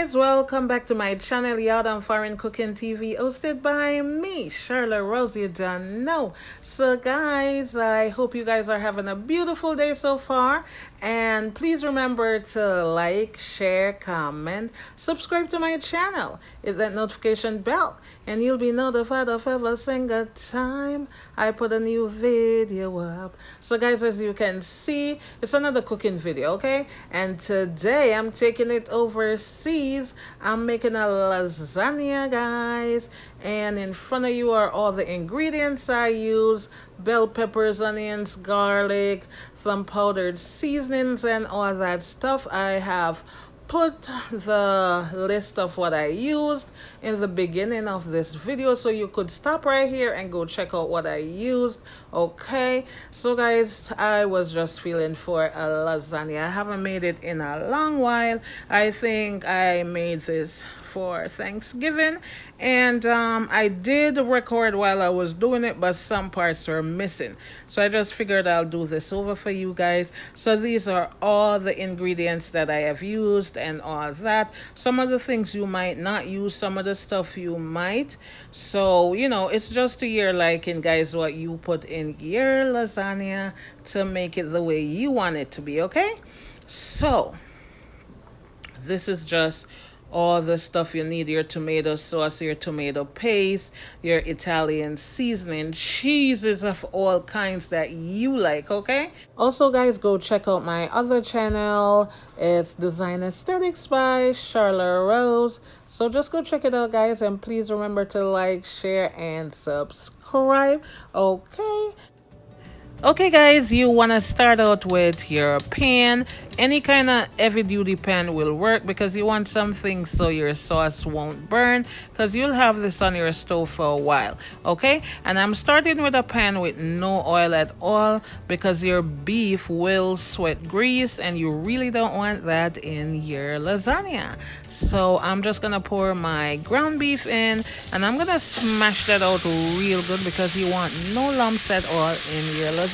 guys, welcome back to my channel, Yard and Foreign Cooking TV, hosted by me, Charlotte Rose. You don't know. So guys, I hope you guys are having a beautiful day so far, and please remember to like, share, comment, subscribe to my channel, hit that notification bell, and you'll be notified of every single time I put a new video up. So guys, as you can see, it's another cooking video, okay? And today I'm taking it overseas. I'm making a lasagna, guys, and in front of you are all the ingredients I use: bell peppers, onions, garlic, some powdered seasonings, and all that stuff. I have put the list of what I used in the beginning of this video, so you could stop right here and go check out what I used. Okay, so guys, I was just feeling for a lasagna. I haven't made it in a long while. I think I made this for Thanksgiving, and I did record while I was doing it, but some parts were missing, so I just figured I'll do this over for you guys. So these are all the ingredients that I have used and all that. Some of the things you might not use, some of the stuff you might. So it's just to your liking, guys, what you put in your lasagna to make it the way you want it to be. Okay, so this is just all the stuff you need: your tomato sauce, your tomato paste, your Italian seasoning, cheeses of all kinds that you like. Okay, also guys, go check out my other channel. It's Design Aesthetics by Charlotte Rose. So just go check it out, guys, and please remember to like, share, and subscribe. Okay guys, you want to start out with your pan. Any kind of heavy duty pan will work, because you want something so your sauce won't burn, because you'll have this on your stove for a while. Okay, and I'm starting with a pan with no oil at all, because your beef will sweat grease and you really don't want that in your lasagna. So I'm just gonna pour my ground beef in, and I'm gonna smash that out real good, because you want no lumps at all in your lasagna.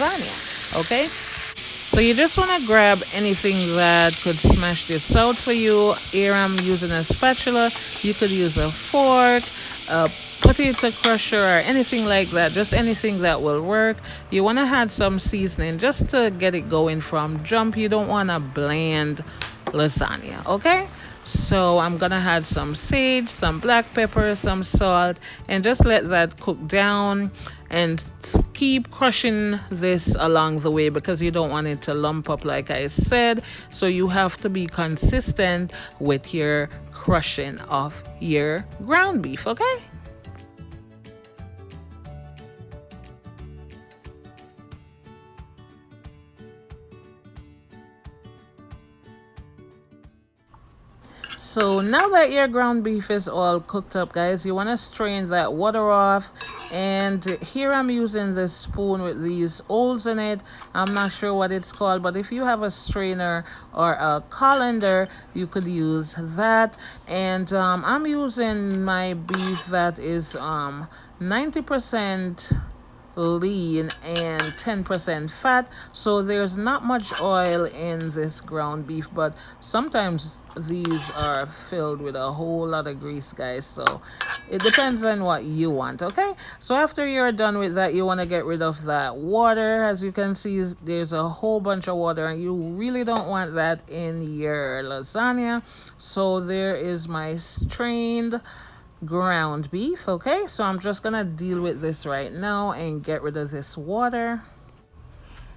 Okay, so you just want to grab anything that could smash this out for you. Here I'm using a spatula. You could use a fork, a potato crusher, or anything like that. Just anything that will work. You want to add some seasoning just to get it going from jump. You don't want a bland lasagna. Okay, so I'm gonna add some sage, some black pepper, some salt, and just let that cook down, and keep crushing this along the way, because you don't want it to lump up, like I said. So you have to be consistent with your crushing of your ground beef. Okay, so now that your ground beef is all cooked up, guys, you want to strain that water off. And here I'm using this spoon with these holes in it. I'm not sure what it's called, but if you have a strainer or a colander, you could use that. And I'm using my beef that is 90% lean and 10% fat, so there's not much oil in this ground beef, but sometimes these are filled with a whole lot of grease, guys, so it depends on what you want. Okay, so after you're done with that, you want to get rid of that water. As you can see, there's a whole bunch of water, and you really don't want that in your lasagna. So there is my strained ground beef. Okay, so I'm just gonna deal with this right now and get rid of this water.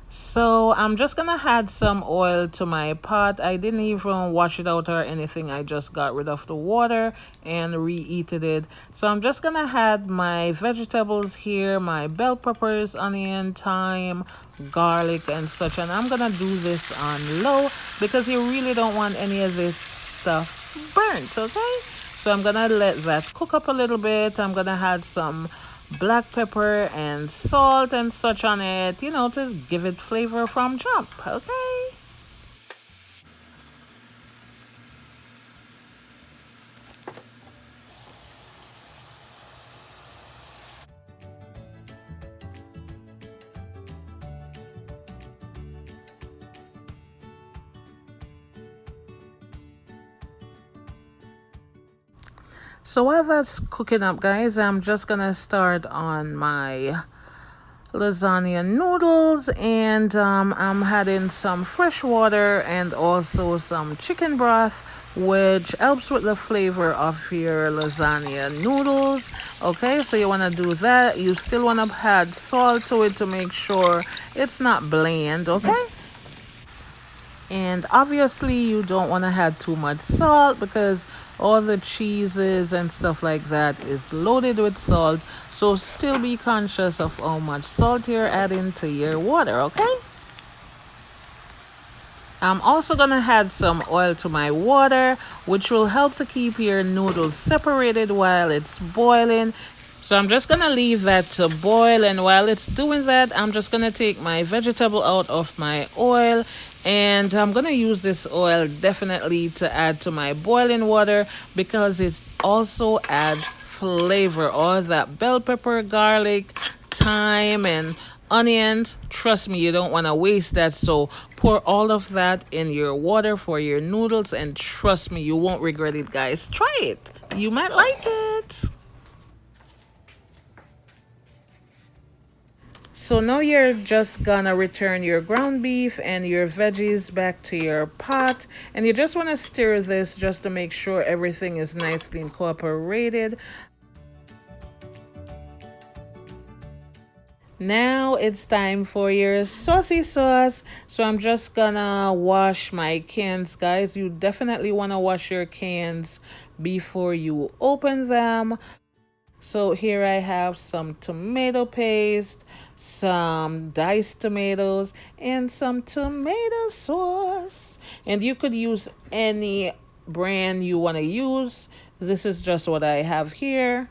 So I'm just gonna add some oil to my pot. I didn't even wash it out or anything. I just got rid of the water and reheated it. So I'm just gonna add my vegetables here: my bell peppers, onion, thyme, garlic, and such. And I'm gonna do this on low, because you really don't want any of this stuff burnt. Okay, so I'm gonna let that cook up a little bit. I'm gonna add some black pepper and salt and such on it, to give it flavor from jump. Okay. So while that's cooking up, guys, I'm just gonna start on my lasagna noodles, and I'm adding some fresh water and also some chicken broth, which helps with the flavor of your lasagna noodles. Okay, so you want to do that. You still want to add salt to it to make sure it's not bland. Okay, and obviously, you don't want to add too much salt because all the cheeses and stuff like that is loaded with salt. So still be conscious of how much salt you're adding to your water, okay? I'm also going to add some oil to my water, which will help to keep your noodles separated while it's boiling. So I'm just going to leave that to boil, and while it's doing that, I'm just going to take my vegetable out of my oil, and I'm going to use this oil definitely to add to my boiling water because it also adds flavor. All that bell pepper, garlic, thyme, and onions. Trust me, you don't want to waste that. So pour all of that in your water for your noodles, and trust me, you won't regret it, guys. Try it. You might like it. So now you're just gonna return your ground beef and your veggies back to your pot, and you just want to stir this just to make sure everything is nicely incorporated. Now it's time for your saucy sauce. So I'm just gonna wash my cans, guys. You definitely want to wash your cans before you open them. So here I have some tomato paste, some diced tomatoes, and some tomato sauce. And you could use any brand you want to use. This is just what I have here.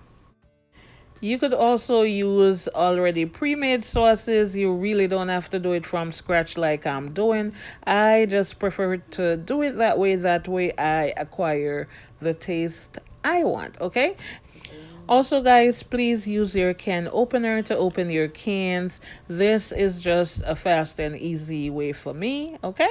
You could also use already pre-made sauces. You really don't have to do it from scratch like I'm doing. I just prefer to do it that way. That way I acquire the taste I want, okay? Also, guys, please use your can opener to open your cans. This is just a fast and easy way for me, okay?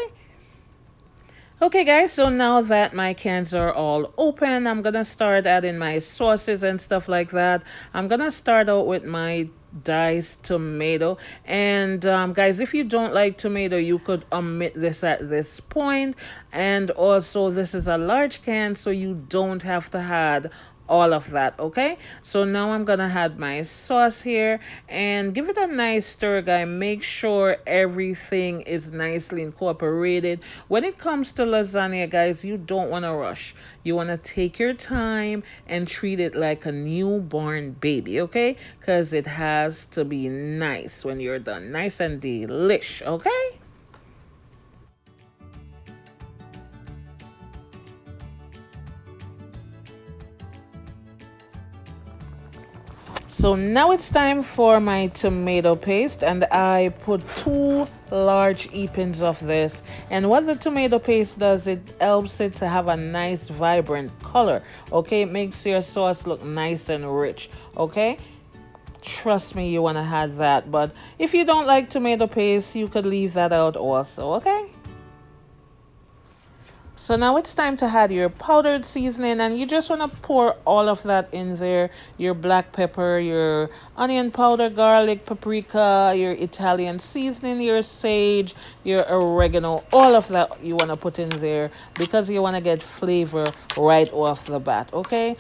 Okay, guys, so now that my cans are all open, I'm gonna start adding my sauces and stuff like that. I'm gonna start out with my diced tomato, and guys, if you don't like tomato, you could omit this at this point. And also, this is a large can, so you don't have to add all of that. Okay, so now I'm gonna add my sauce here and give it a nice stir, guy. Make sure everything is nicely incorporated. When it comes to lasagna, guys, you don't want to rush. You want to take your time and treat it like a newborn baby, okay? Because it has to be nice when you're done, nice and delish, okay? So now it's time for my tomato paste, and I put 2 large heapings of this. And what the tomato paste does, it helps it to have a nice vibrant color. Okay, it makes your sauce look nice and rich. Okay, trust me, you want to add that. But if you don't like tomato paste, you could leave that out also. Okay. So now it's time to add your powdered seasoning, and you just want to pour all of that in there. Your black pepper, your onion powder, garlic, paprika, your Italian seasoning, your sage, your oregano, all of that you want to put in there because you want to get flavor right off the bat, okay?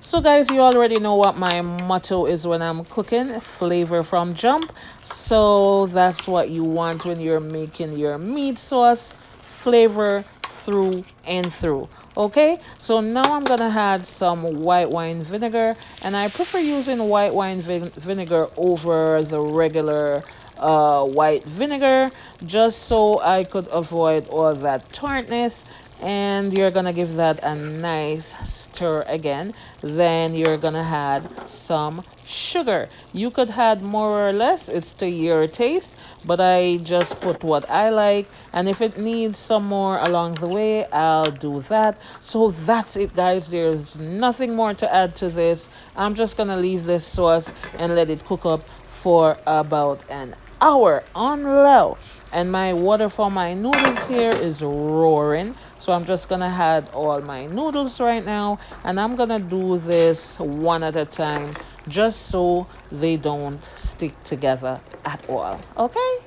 So guys, you already know what my motto is when I'm cooking: flavor from jump. So that's what you want when you're making your meat sauce: flavor through and through. Okay, so now I'm gonna add some white wine vinegar, and I prefer using white wine vinegar over the regular white vinegar, just so I could avoid all that tartness. And you're gonna give that a nice stir again. Then you're gonna add some sugar. You could add more or less, it's to your taste, but I just put what I like, and if it needs some more along the way, I'll do that. So that's it, guys. There's nothing more to add to this. I'm just gonna leave this sauce and let it cook up for about an hour on low. And my water for my noodles here is roaring. So I'm just gonna add all my noodles right now, and I'm gonna do this one at a time just so they don't stick together at all. Okay?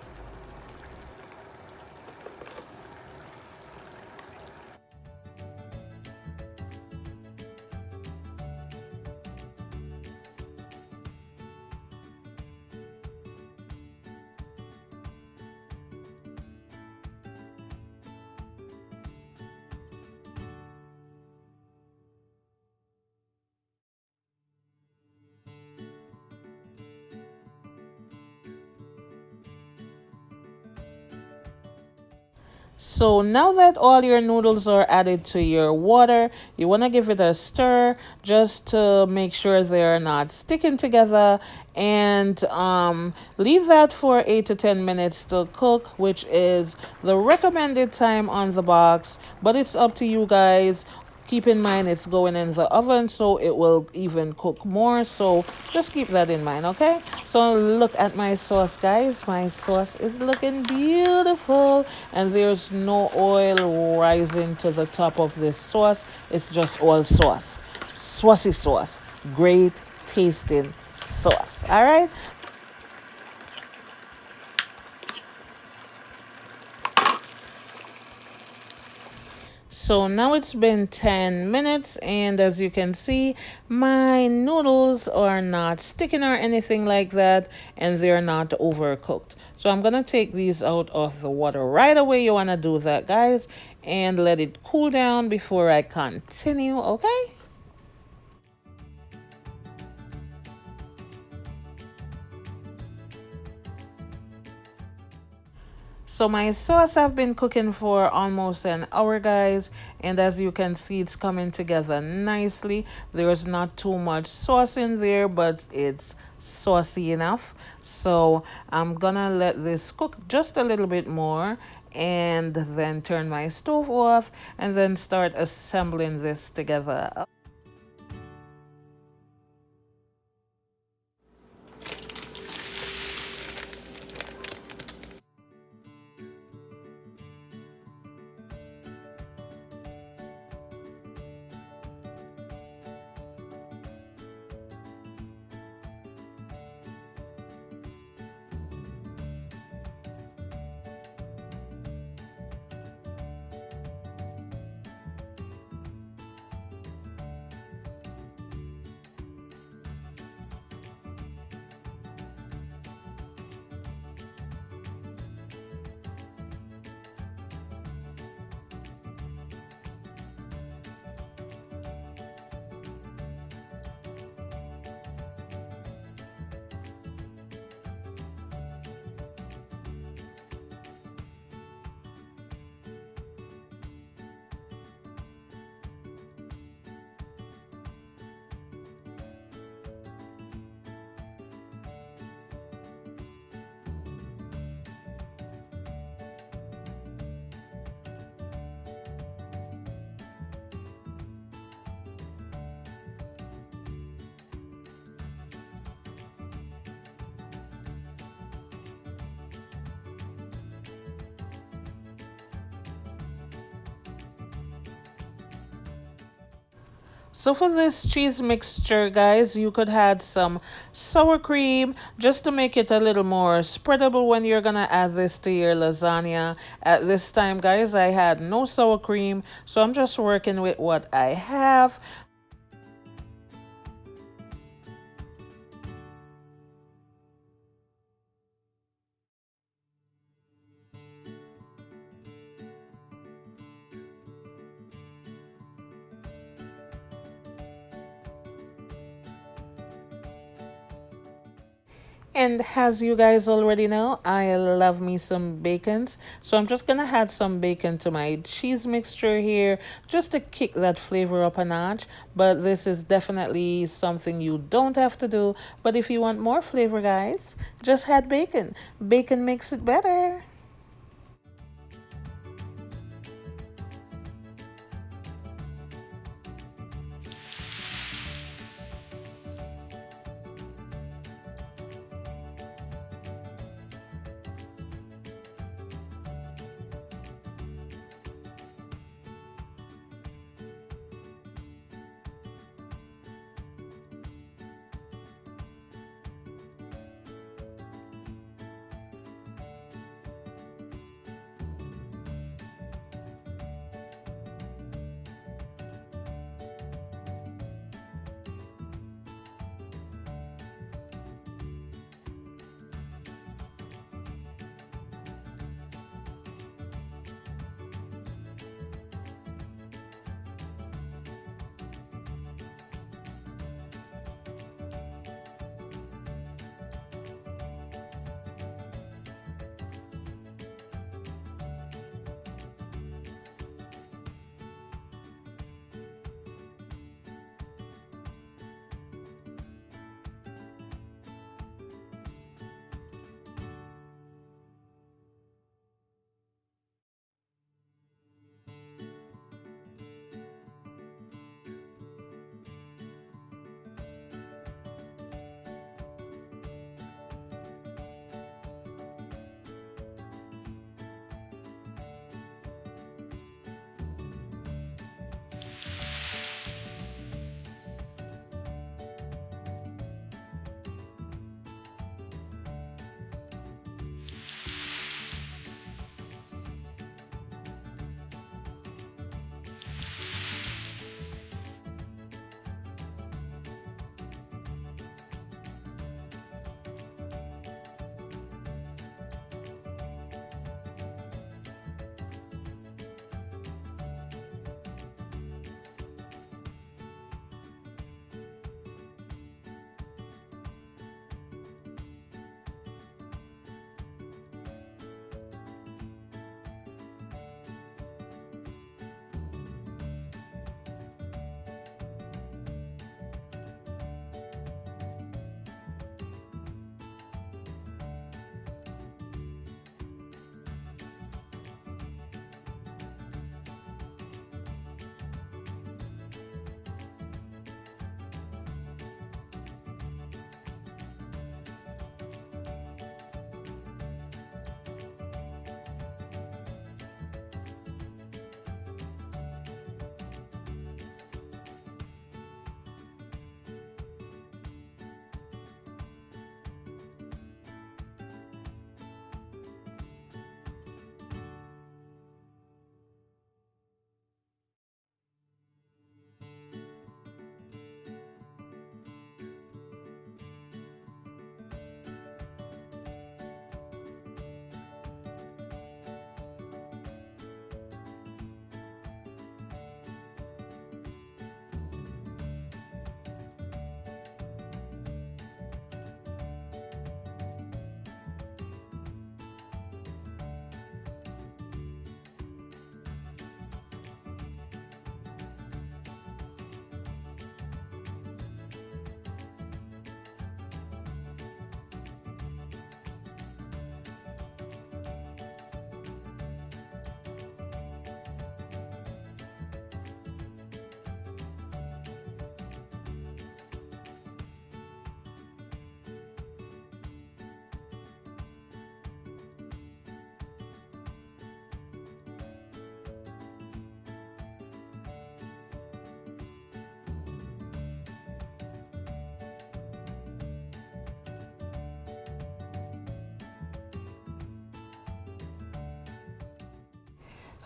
So now that all your noodles are added to your water, you want to give it a stir just to make sure they're not sticking together, and leave that for 8 to 10 minutes to cook, which is the recommended time on the box, but it's up to you guys. Keep in mind it's going in the oven, so it will even cook more. So just keep that in mind, okay? So look at my sauce, guys. My sauce is looking beautiful, and there's no oil rising to the top of this sauce. It's just all sauce. Saucy sauce. Great tasting sauce. All right? So now it's been 10 minutes, and as you can see, my noodles are not sticking or anything like that, and they're not overcooked. So I'm going to take these out of the water right away. You want to do that, guys, and let it cool down before I continue, okay? So my sauce have been cooking for almost an hour, guys, and as you can see, it's coming together nicely. There's not too much sauce in there, but it's saucy enough. So I'm gonna let this cook just a little bit more, and then turn my stove off, and then start assembling this together. So for this cheese mixture, guys, you could add some sour cream just to make it a little more spreadable when you're gonna add this to your lasagna. At this time, guys, I had no sour cream, so I'm just working with what I have. And as you guys already know, I love me some bacons. So I'm just going to add some bacon to my cheese mixture here just to kick that flavor up a notch. But this is definitely something you don't have to do. But if you want more flavor, guys, just add bacon. Bacon makes it better.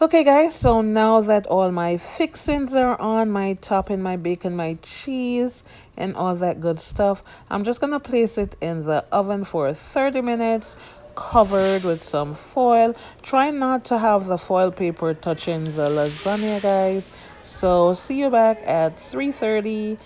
Okay guys, so now that all my fixings are on, my topping, my bacon, my cheese, and all that good stuff, I'm just gonna place it in the oven for 30 minutes, covered with some foil. Try not to have the foil paper touching the lasagna, guys. So see you back at 3:30.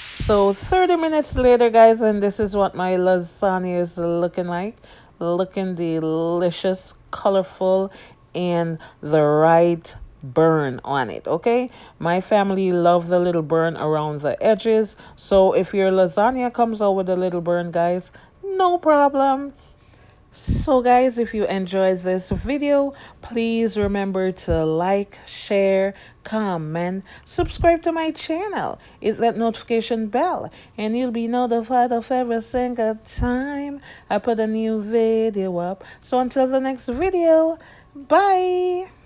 So 30 minutes later, guys, and this is what my lasagna is looking like. Looking delicious, colorful, and the right burn on it, okay? My family love the little burn around the edges. So if your lasagna comes out with a little burn, guys, no problem. So guys, if you enjoyed this video, please remember to like, share, comment, subscribe to my channel, hit that notification bell, and you'll be notified of every single time I put a new video up. So until the next video, bye!